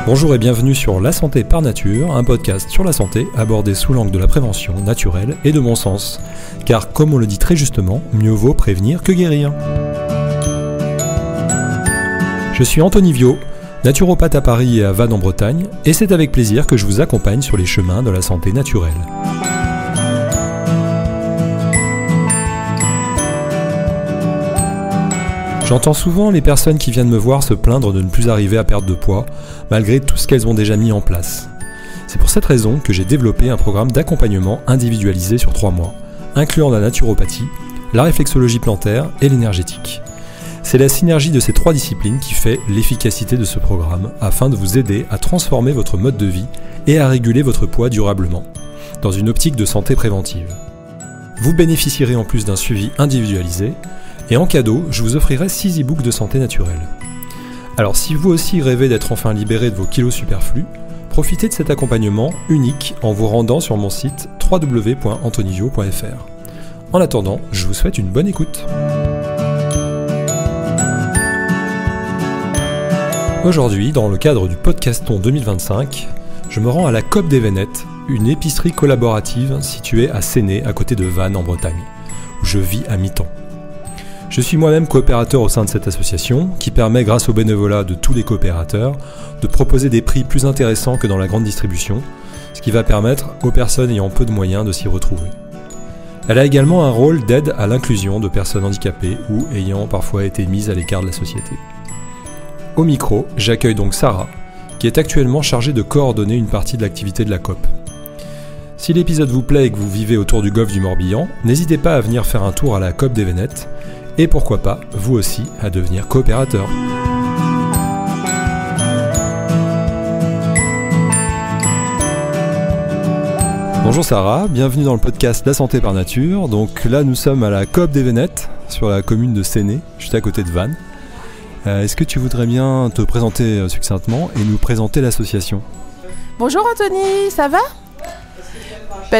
Bonjour et bienvenue sur La Santé par Nature, un podcast sur la santé abordé sous l'angle de la prévention naturelle et de bon sens. Car comme on le dit très justement, mieux vaut prévenir que guérir. Je suis Anthony Viau, naturopathe à Paris et à Vannes en Bretagne, et c'est avec plaisir que je vous accompagne sur les chemins de la santé naturelle. J'entends souvent les personnes qui viennent me voir se plaindre de ne plus arriver à perdre de poids, malgré tout ce qu'elles ont déjà mis en place. C'est pour cette raison que j'ai développé un programme d'accompagnement individualisé sur 3 mois, incluant la naturopathie, la réflexologie plantaire et l'énergétique. C'est la synergie de ces 3 disciplines qui fait l'efficacité de ce programme, afin de vous aider à transformer votre mode de vie et à réguler votre poids durablement, dans une optique de santé préventive. Vous bénéficierez en plus d'un suivi individualisé, et en cadeau, je vous offrirai 6 e-books de santé naturelle. Alors si vous aussi rêvez d'être enfin libéré de vos kilos superflus, profitez de cet accompagnement unique en vous rendant sur mon site www.anthonyvio.fr. En attendant, je vous souhaite une bonne écoute. Aujourd'hui, dans le cadre du Podcaston 2025, je me rends à la COP des Vénettes, une épicerie collaborative située à Séné, à côté de Vannes en Bretagne, où je vis à mi-temps. Je suis moi-même coopérateur au sein de cette association qui permet, grâce au bénévolat de tous les coopérateurs, de proposer des prix plus intéressants que dans la grande distribution, ce qui va permettre aux personnes ayant peu de moyens de s'y retrouver. Elle a également un rôle d'aide à l'inclusion de personnes handicapées ou ayant parfois été mises à l'écart de la société. Au micro, j'accueille donc Sarah, qui est actuellement chargée de coordonner une partie de l'activité de la COP. Si l'épisode vous plaît et que vous vivez autour du golfe du Morbihan, n'hésitez pas à venir faire un tour à la COP des Vénettes, et pourquoi pas, vous aussi, à devenir coopérateur. Bonjour Sarah, bienvenue dans le podcast La Santé par Nature. Donc là, nous sommes à la COP des Vénettes, sur la commune de Séné, juste à côté de Vannes. Est-ce que tu voudrais bien te présenter succinctement et nous présenter l'association ? Bonjour Anthony, ça va ?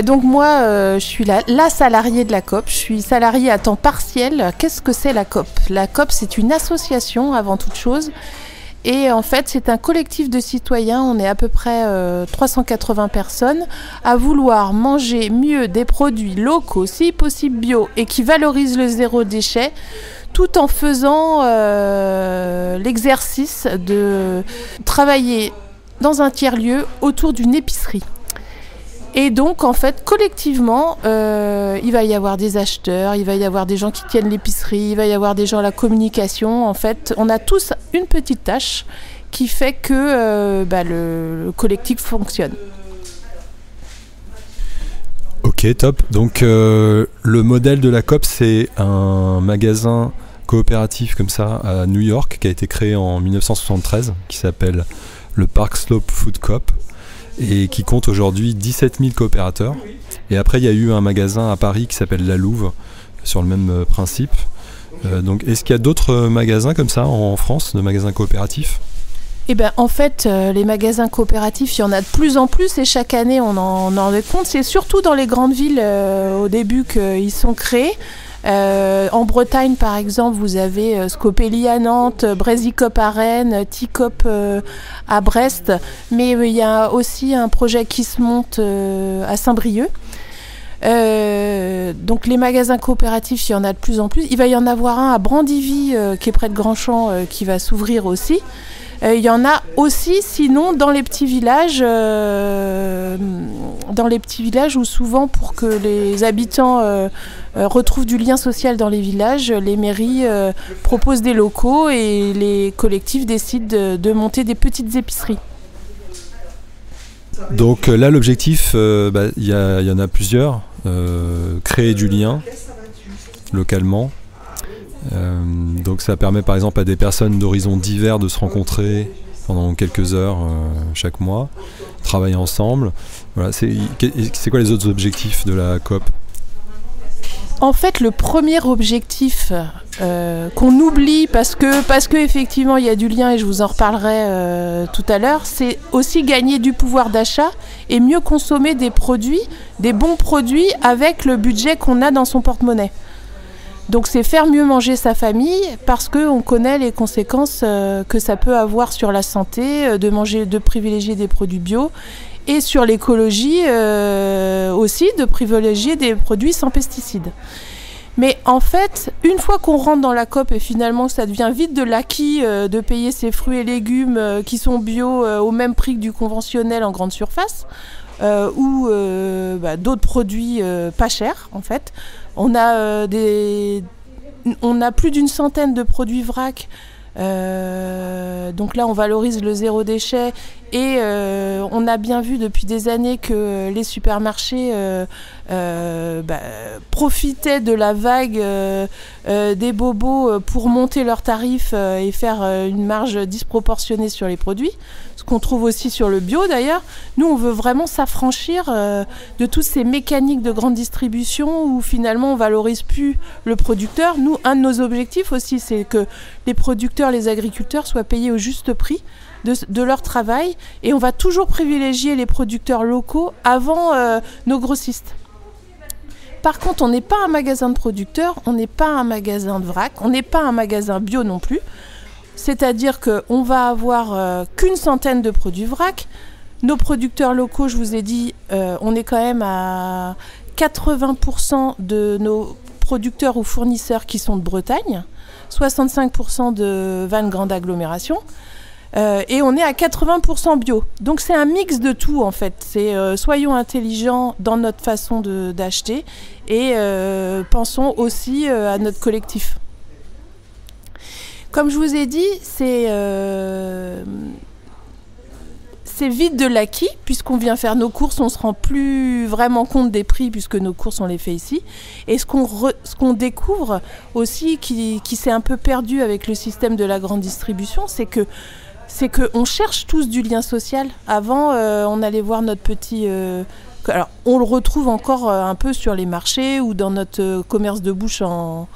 Donc moi, je suis la salariée de la COP, je suis salariée à temps partiel. Qu'est-ce que c'est la COP ? La COP, c'est une association avant toute chose. Et en fait, c'est un collectif de citoyens, on est à peu près 380 personnes, à vouloir manger mieux des produits locaux, si possible bio, et qui valorisent le zéro déchet, tout en faisant l'exercice de travailler dans un tiers-lieu autour d'une épicerie. Et donc, en fait, collectivement, il va y avoir des acheteurs, il va y avoir des gens qui tiennent l'épicerie, il va y avoir des gens à la communication. En fait, on a tous une petite tâche qui fait que le collectif fonctionne. Ok, top. Donc, le modèle de la COP, c'est un magasin coopératif comme ça à New York qui a été créé en 1973, qui s'appelle le Park Slope Food Coop, et qui compte aujourd'hui 17 000 coopérateurs. Et après, il y a eu un magasin à Paris qui s'appelle La Louve, sur le même principe. Donc, est-ce qu'il y a d'autres magasins comme ça en France, de magasins coopératifs ? En fait, les magasins coopératifs, il y en a de plus en plus et chaque année, on en rend compte. C'est surtout dans les grandes villes, au début, qu'ils sont créés. En Bretagne, par exemple, vous avez Scopelli à Nantes, Brésicop à Rennes, Ticop à Brest, mais il y a aussi un projet qui se monte à Saint-Brieuc. Donc les magasins coopératifs, il y en a de plus en plus. Il va y en avoir un à Brandivy, qui est près de Grandchamp, qui va s'ouvrir aussi. Il y en a aussi, sinon, dans les petits villages où souvent, pour que les habitants retrouvent du lien social dans les villages, les mairies proposent des locaux et les collectifs décident de monter des petites épiceries. Donc là, l'objectif, il y en a plusieurs. Créer du lien localement. Donc ça permet par exemple à des personnes d'horizons divers de se rencontrer pendant quelques heures chaque mois, travailler ensemble. Voilà, c'est quoi les autres objectifs de la COP ? En fait, le premier objectif qu'on oublie parce que effectivement il y a du lien et je vous en reparlerai tout à l'heure, c'est aussi gagner du pouvoir d'achat et mieux consommer des produits, des bons produits avec le budget qu'on a dans son porte-monnaie. Donc c'est faire mieux manger sa famille parce qu'on connaît les conséquences que ça peut avoir sur la santé, de privilégier des produits bio, et sur l'écologie aussi, de privilégier des produits sans pesticides. Mais en fait, une fois qu'on rentre dans la COP et finalement ça devient vite de l'acquis de payer ses fruits et légumes qui sont bio au même prix que du conventionnel en grande surface, ou d'autres produits pas chers en fait. On a plus d'une centaine de produits vrac. Donc là on valorise le zéro déchet et on a bien vu depuis des années que les supermarchés profitaient de la vague des bobos pour monter leurs tarifs et faire une marge disproportionnée sur les produits, ce qu'on trouve aussi sur le bio d'ailleurs. Nous on veut vraiment s'affranchir de toutes ces mécaniques de grande distribution où finalement on valorise plus le producteur. Nous, un de nos objectifs aussi, c'est que les producteurs, les agriculteurs soient payés au juste prix de leur travail, et on va toujours privilégier les producteurs locaux avant nos grossistes. Par contre, on n'est pas un magasin de producteurs, on n'est pas un magasin de vrac, on n'est pas un magasin bio non plus. C'est-à-dire qu'on va avoir qu'une centaine de produits vrac. Nos producteurs locaux, je vous ai dit, on est quand même à 80% de nos producteurs ou fournisseurs qui sont de Bretagne, 65% de vannes grande agglomération, et on est à 80% bio. Donc c'est un mix de tout en fait. C'est soyons intelligents dans notre façon d'acheter et pensons aussi à notre collectif. Comme je vous ai dit, c'est vite de l'acquis, puisqu'on vient faire nos courses, on ne se rend plus vraiment compte des prix, puisque nos courses, on les fait ici. Et ce qu'on découvre aussi, qui s'est un peu perdu avec le système de la grande distribution, c'est qu'on cherche tous du lien social. Avant, on allait voir notre petit... alors, on le retrouve encore un peu sur les marchés ou dans notre commerce de bouche en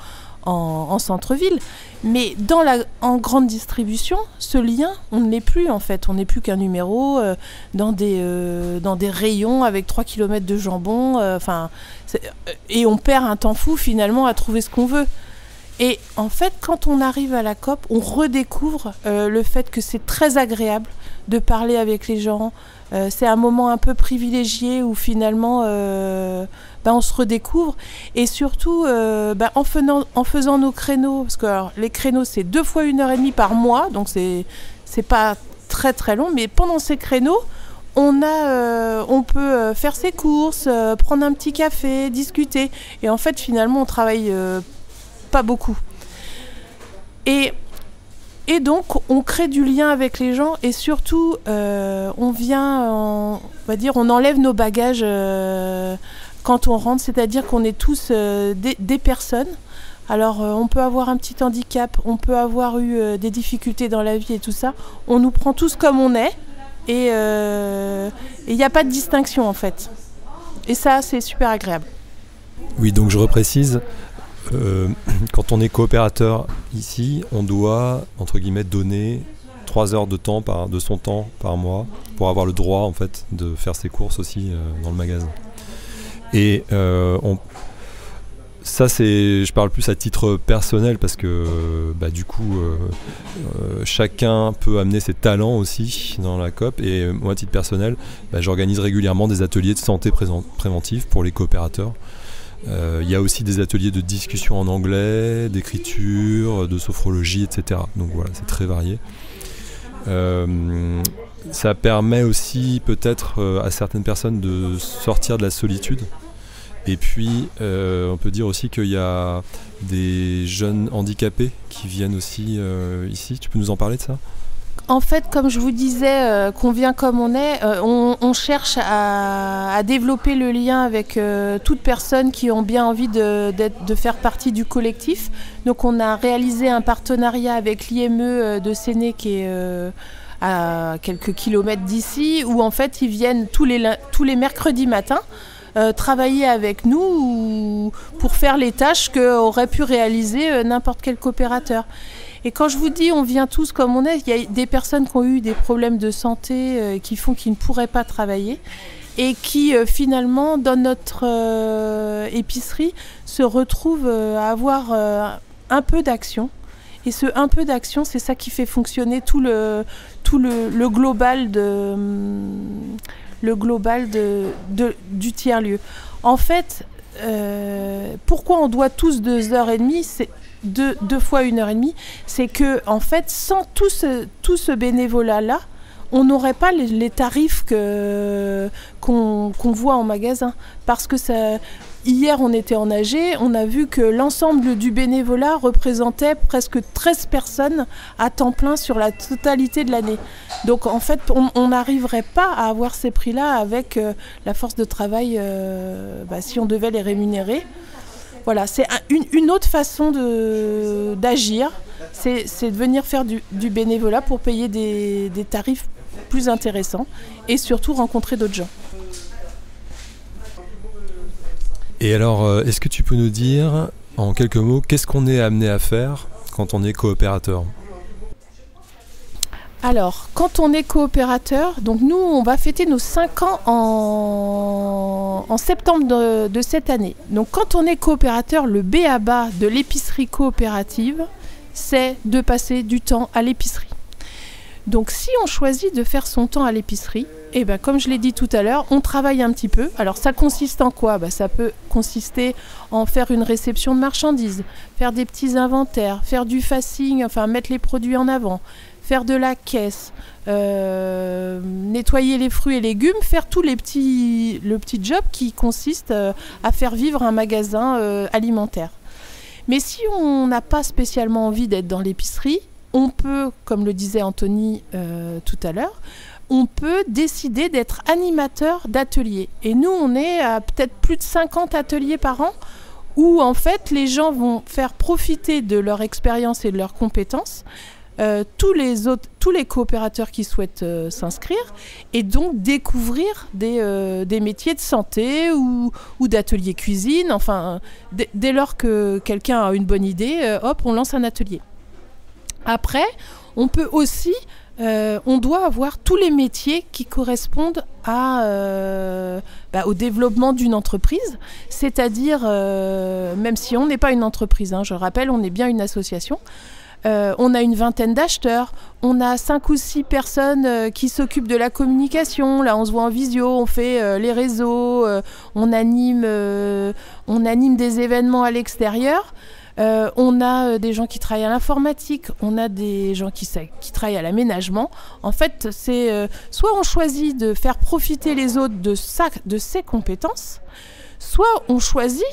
centre-ville. Mais en grande distribution, ce lien, on ne l'est plus en fait. On n'est plus qu'un numéro dans des rayons avec 3 km de jambon. Et on perd un temps fou finalement à trouver ce qu'on veut. Et en fait, quand on arrive à la COP, on redécouvre le fait que c'est très agréable de parler avec les gens. C'est un moment un peu privilégié où finalement on se redécouvre. Et surtout, en faisant nos créneaux, parce que alors, les créneaux, c'est 2 fois 1h30 par mois, donc c'est pas très très long, mais pendant ces créneaux, on peut faire ses courses, prendre un petit café, discuter. Et en fait, finalement, on travaille pas beaucoup. Et donc, on crée du lien avec les gens et surtout, on enlève nos bagages quand on rentre, c'est-à-dire qu'on est tous des personnes. Alors, on peut avoir un petit handicap, on peut avoir eu des difficultés dans la vie et tout ça. On nous prend tous comme on est et il n'y a pas de distinction en fait. Et ça, c'est super agréable. Oui, donc je reprécise. Quand on est coopérateur ici, on doit, entre guillemets, donner 3 heures de son temps par mois pour avoir le droit en fait de faire ses courses aussi dans le magasin. Et je parle plus à titre personnel parce que du coup chacun peut amener ses talents aussi dans la COP, et moi à titre personnel j'organise régulièrement des ateliers de santé préventive pour les coopérateurs. Il y a aussi des ateliers de discussion en anglais, d'écriture, de sophrologie, etc. Donc voilà, c'est très varié. Ça permet aussi peut-être à certaines personnes de sortir de la solitude. Et puis on peut dire aussi qu'il y a des jeunes handicapés qui viennent aussi ici. Tu peux nous en parler de ça ? En fait, comme je vous disais, qu'on vient comme on est, on cherche à développer le lien avec toutes personnes qui ont bien envie de faire partie du collectif. Donc on a réalisé un partenariat avec l'IME de Séné qui est à quelques kilomètres d'ici, où en fait ils viennent tous les mercredis matins travailler avec nous pour faire les tâches qu'aurait pu réaliser n'importe quel coopérateur. Et quand je vous dis on vient tous comme on est, il y a des personnes qui ont eu des problèmes de santé qui font qu'ils ne pourraient pas travailler. et qui finalement dans notre épicerie se retrouvent à avoir un peu d'action. Et ce un peu d'action, c'est ça qui fait fonctionner tout le global du tiers-lieu. En fait, pourquoi on doit tous 2h30, c'est deux fois 1h30, c'est que en fait, sans tout ce bénévolat-là, on n'aurait pas les tarifs qu'on voit en magasin. Parce que hier, on était en AG, on a vu que l'ensemble du bénévolat représentait presque 13 personnes à temps plein sur la totalité de l'année. Donc en fait, on n'arriverait pas à avoir ces prix-là avec la force de travail si on devait les rémunérer. Voilà, c'est une autre façon d'agir, c'est de venir faire du bénévolat pour payer des tarifs plus intéressants et surtout rencontrer d'autres gens. Et alors, est-ce que tu peux nous dire, en quelques mots, qu'est-ce qu'on est amené à faire quand on est coopérateur ? Alors, quand on est coopérateur, donc nous, on va fêter nos 5 ans en septembre de cette année. Donc, quand on est coopérateur, le b.a.-ba de l'épicerie coopérative, c'est de passer du temps à l'épicerie. Donc, si on choisit de faire son temps à l'épicerie, comme je l'ai dit tout à l'heure, on travaille un petit peu. Alors, ça consiste en quoi ? Ça peut consister en faire une réception de marchandises, faire des petits inventaires, faire du facing, enfin mettre les produits en avant, faire de la caisse, nettoyer les fruits et légumes, faire le petit job qui consiste à faire vivre un magasin alimentaire. Mais si on n'a pas spécialement envie d'être dans l'épicerie, on peut, comme le disait Anthony tout à l'heure, on peut décider d'être animateur d'ateliers. Et nous, on est à peut-être plus de 50 ateliers par an où en fait les gens vont faire profiter de leur expérience et de leurs compétences tous les coopérateurs qui souhaitent s'inscrire et donc découvrir des métiers de santé ou d'atelier cuisine. Enfin, dès lors que quelqu'un a une bonne idée, hop, on lance un atelier. Après, on peut aussi, on doit avoir tous les métiers qui correspondent au développement d'une entreprise, c'est-à-dire, même si on n'est pas une entreprise, je rappelle, on est bien une association, on a une vingtaine d'acheteurs, on a 5 ou 6 personnes qui s'occupent de la communication. Là, on se voit en visio, on fait les réseaux, on anime des événements à l'extérieur. On a des gens qui travaillent à l'informatique, on a des gens qui travaillent à l'aménagement. En fait, c'est soit on choisit de faire profiter les autres de ses compétences, soit on choisit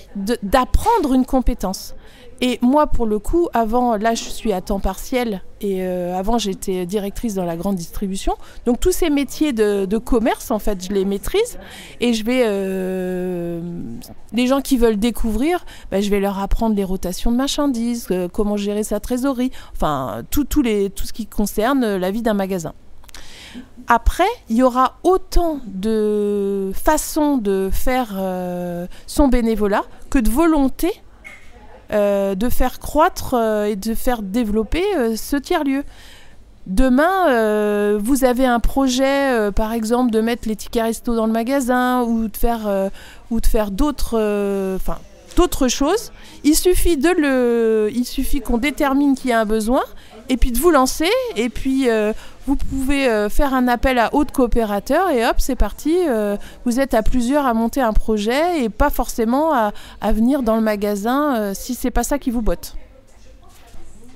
d'apprendre une compétence. Et moi, pour le coup, là, je suis à temps partiel et avant, j'étais directrice dans la grande distribution. Donc, tous ces métiers de commerce, en fait, je les maîtrise et je vais... les gens qui veulent découvrir, je vais leur apprendre les rotations de marchandises, comment gérer sa trésorerie, enfin, tout ce qui concerne la vie d'un magasin. Après, il y aura autant de façons de faire son bénévolat que de volonté de faire croître et de faire développer ce tiers-lieu. Demain, vous avez un projet, par exemple, de mettre les tickets resto dans le magasin ou de faire d'autres choses. Il suffit qu'on détermine qu'il y a un besoin et puis de vous lancer et puis vous pouvez faire un appel à autres coopérateurs et hop, c'est parti. Vous êtes à plusieurs à monter un projet et pas forcément à venir dans le magasin si c'est pas ça qui vous botte.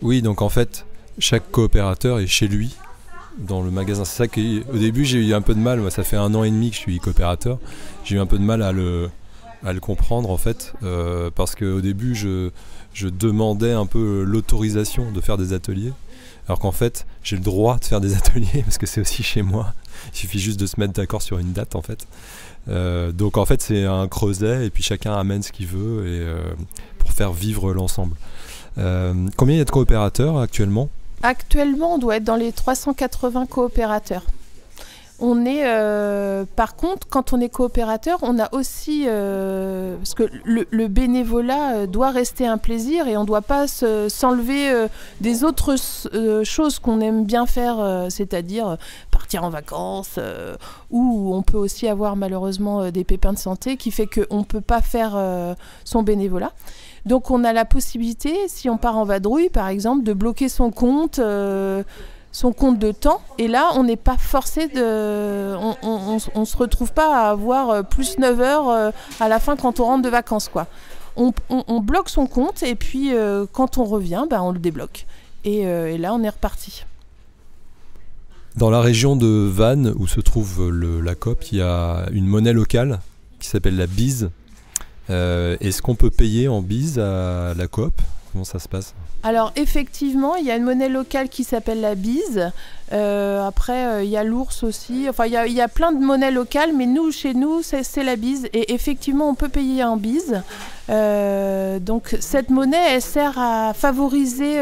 Oui, donc en fait, chaque coopérateur est chez lui dans le magasin. C'est ça qu'au début, j'ai eu un peu de mal. Moi, ça fait 1 an et demi que je suis coopérateur. J'ai eu un peu de mal à le comprendre en fait, parce qu'au début, je demandais un peu l'autorisation de faire des ateliers. Alors qu'en fait, j'ai le droit de faire des ateliers parce que c'est aussi chez moi. Il suffit juste de se mettre d'accord sur une date en fait. Donc en fait, c'est un creuset et puis chacun amène ce qu'il veut pour faire vivre l'ensemble. Combien il y a de coopérateurs actuellement ? Actuellement, on doit être dans les 380 coopérateurs. On est, par contre, quand on est coopérateur, on a aussi, parce que le bénévolat doit rester un plaisir et on ne doit pas s'enlever des autres choses qu'on aime bien faire, c'est-à-dire partir en vacances, ou on peut aussi avoir malheureusement des pépins de santé qui fait qu'on ne peut pas faire son bénévolat. Donc on a la possibilité, si on part en vadrouille par exemple, de bloquer son compte de temps, et là on n'est pas forcé on se retrouve pas à avoir plus 9 heures à la fin quand on rentre de vacances, quoi. On bloque son compte et puis quand on revient, on le débloque et là on est reparti. Dans la région de Vannes où se trouve la COP, il y a une monnaie locale qui s'appelle la bise. Est-ce qu'on peut payer en bise à la COP ? Comment ça se passe ? Alors effectivement, il y a une monnaie locale qui s'appelle la bise. Après, il y a l'ours aussi. Enfin, il y a plein de monnaies locales, mais chez nous, c'est la bise. Et effectivement, on peut payer en bise. Donc cette monnaie, elle sert à favoriser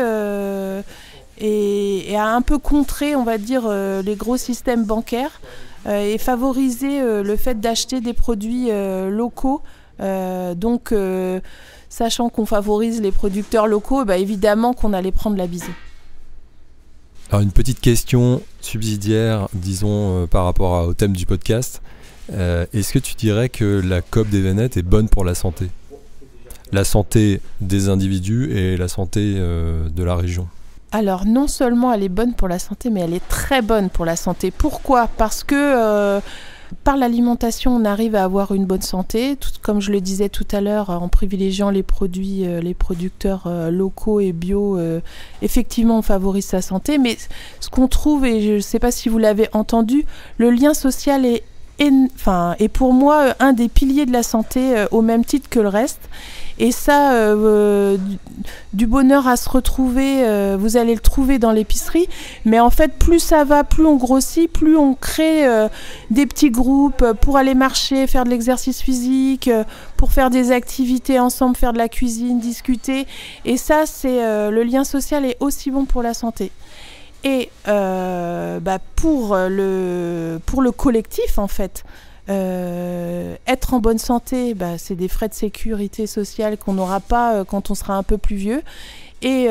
et à un peu contrer, on va dire, les gros systèmes bancaires et favoriser le fait d'acheter des produits locaux. Sachant qu'on favorise les producteurs locaux, évidemment qu'on allait prendre la bise. Alors une petite question subsidiaire, disons, par rapport au thème du podcast. Est-ce que tu dirais que la COP des Vénettes est bonne pour la santé ? La santé des individus et la santé de la région ? Alors non seulement elle est bonne pour la santé, mais elle est très bonne pour la santé. Pourquoi ? Parce que par l'alimentation, on arrive à avoir une bonne santé, comme je le disais tout à l'heure, en privilégiant les produits, les producteurs locaux et bio. Effectivement, on favorise sa santé, mais ce qu'on trouve, et je ne sais pas si vous l'avez entendu, le lien social est pour moi un des piliers de la santé au même titre que le reste. Et ça, du bonheur à se retrouver, vous allez le trouver dans l'épicerie. Mais en fait, plus ça va, plus on grossit, plus on crée des petits groupes pour aller marcher, faire de l'exercice physique, pour faire des activités ensemble, faire de la cuisine, discuter. Et ça, le lien social est aussi bon pour la santé. Et pour le collectif, en fait, être en bonne santé, c'est des frais de sécurité sociale qu'on n'aura pas quand on sera un peu plus vieux. Et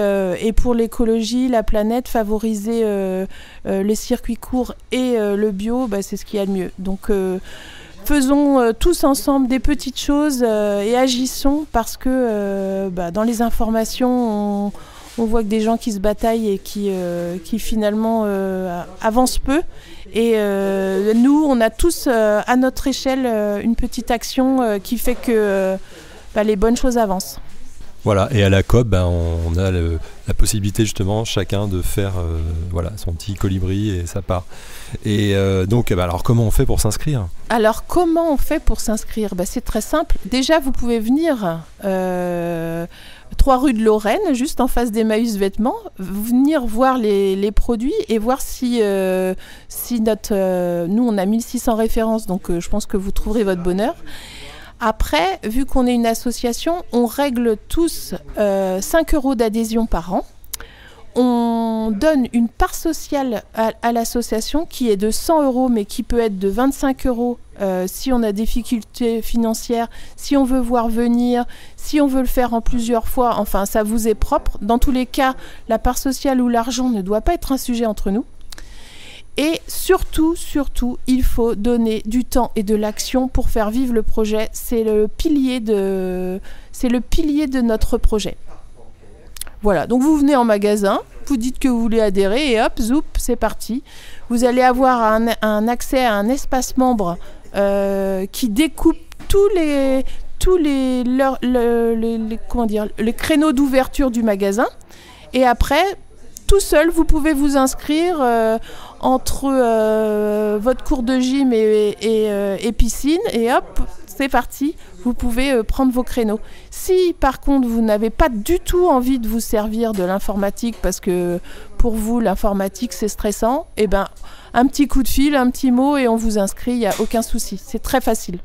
pour l'écologie, la planète, favoriser les circuits courts et le bio, c'est ce qu'il y a de mieux. Donc faisons tous ensemble des petites choses et agissons parce que dans les informations, on voit que des gens qui se bataillent et qui finalement avancent peu. Et nous, on a tous à notre échelle une petite action qui fait que les bonnes choses avancent. Voilà, et à la COP, on a la possibilité justement chacun de faire son petit colibri et sa part. Et donc, alors comment on fait pour s'inscrire ? Alors comment on fait pour s'inscrire ? C'est très simple. Déjà, vous pouvez venir 3 rue de Lorraine, juste en face d'Emmaüs Vêtements, venir voir les produits et voir si nous on a 1600 références, donc je pense que vous trouverez votre bonheur. Après, vu qu'on est une association, on règle tous 5 € d'adhésion par an. On donne une part sociale à l'association qui est de 100 € mais qui peut être de 25 € si on a des difficultés financières, si on veut voir venir, si on veut le faire en plusieurs fois, enfin ça vous est propre. Dans tous les cas, la part sociale ou l'argent ne doit pas être un sujet entre nous. Et surtout, il faut donner du temps et de l'action pour faire vivre le projet. C'est le pilier de notre projet. Voilà, donc vous venez en magasin, vous dites que vous voulez adhérer et hop, zoup, c'est parti. Vous allez avoir un accès à un espace membre qui découpe tous les créneaux d'ouverture du magasin. Et après, tout seul, vous pouvez vous inscrire entre votre cours de gym et piscine et hop, c'est parti. Vous pouvez prendre vos créneaux. Si par contre vous n'avez pas du tout envie de vous servir de l'informatique parce que pour vous l'informatique c'est stressant, un petit coup de fil, un petit mot et on vous inscrit, il n'y a aucun souci. C'est très facile.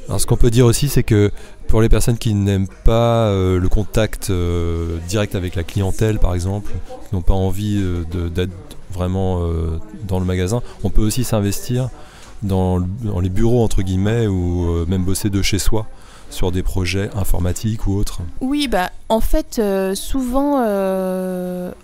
Alors ce qu'on peut dire aussi, c'est que pour les personnes qui n'aiment pas le contact direct avec la clientèle, par exemple, qui n'ont pas envie d'être vraiment dans le magasin, on peut aussi s'investir dans les bureaux, entre guillemets, ou même bosser de chez soi sur des projets informatiques ou autres. Oui, en fait, souvent,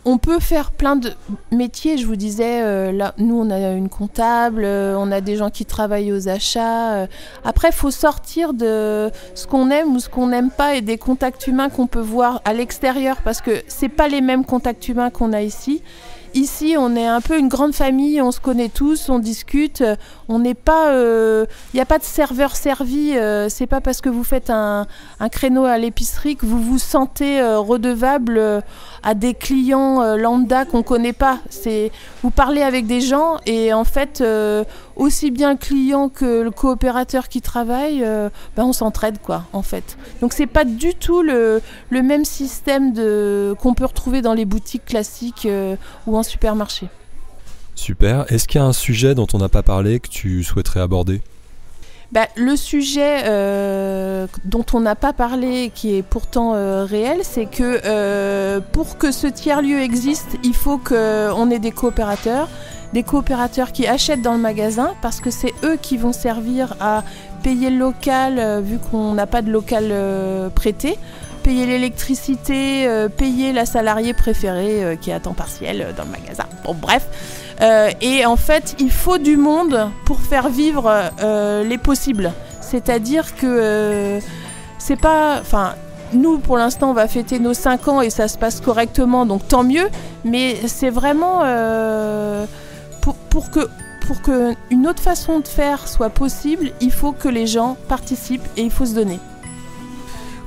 on peut faire plein de métiers. Je vous disais, là, nous, on a une comptable, on a des gens qui travaillent aux achats. Après, il faut sortir de ce qu'on aime ou ce qu'on n'aime pas et des contacts humains qu'on peut voir à l'extérieur, parce que c'est pas les mêmes contacts humains qu'on a ici. Ici, on est un peu une grande famille, on se connaît tous, on discute, on n'est pas... Il n'y a pas de serveur servi, c'est pas parce que vous faites un créneau à l'épicerie que vous vous sentez redevable à des clients lambda qu'on ne connaît pas. Vous parlez avec des gens et en fait, aussi bien le client que le coopérateur qui travaille, on s'entraide, quoi, en fait. Donc c'est pas du tout le même système qu'on peut retrouver dans les boutiques classiques ou en supermarché. Super. Est-ce qu'il y a un sujet dont on n'a pas parlé que tu souhaiterais aborder ? Le sujet dont on n'a pas parlé, qui est pourtant réel, c'est que pour que ce tiers-lieu existe, il faut qu'on ait des coopérateurs qui achètent dans le magasin, parce que c'est eux qui vont servir à payer le local, vu qu'on n'a pas de local prêté, payer l'électricité, payer la salariée préférée qui est à temps partiel dans le magasin. Bon, bref. Et en fait, il faut du monde pour faire vivre les possibles. C'est-à-dire que c'est pas... Nous, pour l'instant, on va fêter nos 5 ans et ça se passe correctement, donc tant mieux. Mais c'est vraiment... Pour que une autre façon de faire soit possible, il faut que les gens participent et il faut se donner.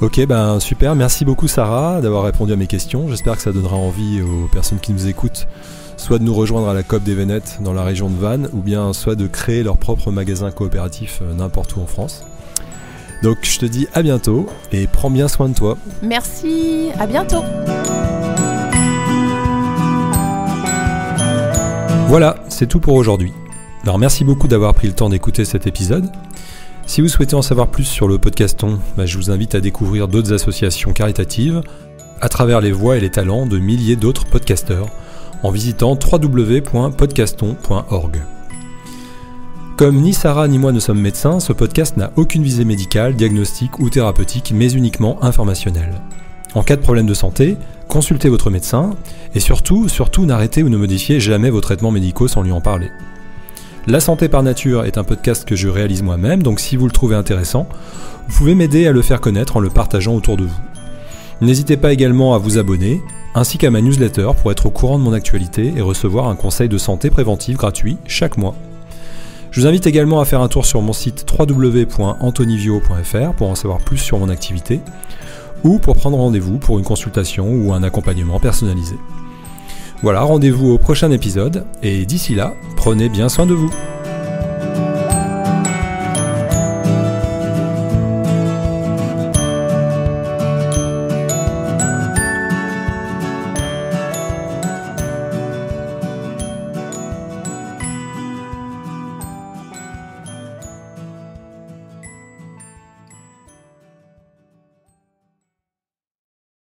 Ok, super. Merci beaucoup Sarah d'avoir répondu à mes questions. J'espère que ça donnera envie aux personnes qui nous écoutent, soit de nous rejoindre à la COP des Vénettes dans la région de Vannes, ou bien soit de créer leur propre magasin coopératif n'importe où en France. Donc je te dis à bientôt et prends bien soin de toi. Merci, à bientôt. Voilà, c'est tout pour aujourd'hui. Alors merci beaucoup d'avoir pris le temps d'écouter cet épisode. Si vous souhaitez en savoir plus sur le Podcaston, je vous invite à découvrir d'autres associations caritatives à travers les voix et les talents de milliers d'autres podcasteurs en visitant www.podcaston.org. Comme ni Sarah ni moi ne sommes médecins, ce podcast n'a aucune visée médicale, diagnostique ou thérapeutique, mais uniquement informationnelle. En cas de problème de santé, consultez votre médecin et surtout, n'arrêtez ou ne modifiez jamais vos traitements médicaux sans lui en parler. La santé par nature est un podcast que je réalise moi-même, donc si vous le trouvez intéressant, vous pouvez m'aider à le faire connaître en le partageant autour de vous. N'hésitez pas également à vous abonner, ainsi qu'à ma newsletter pour être au courant de mon actualité et recevoir un conseil de santé préventive gratuit chaque mois. Je vous invite également à faire un tour sur mon site www.antonivio.fr pour en savoir plus sur mon activité, ou pour prendre rendez-vous pour une consultation ou un accompagnement personnalisé. Voilà, rendez-vous au prochain épisode, et d'ici là, prenez bien soin de vous.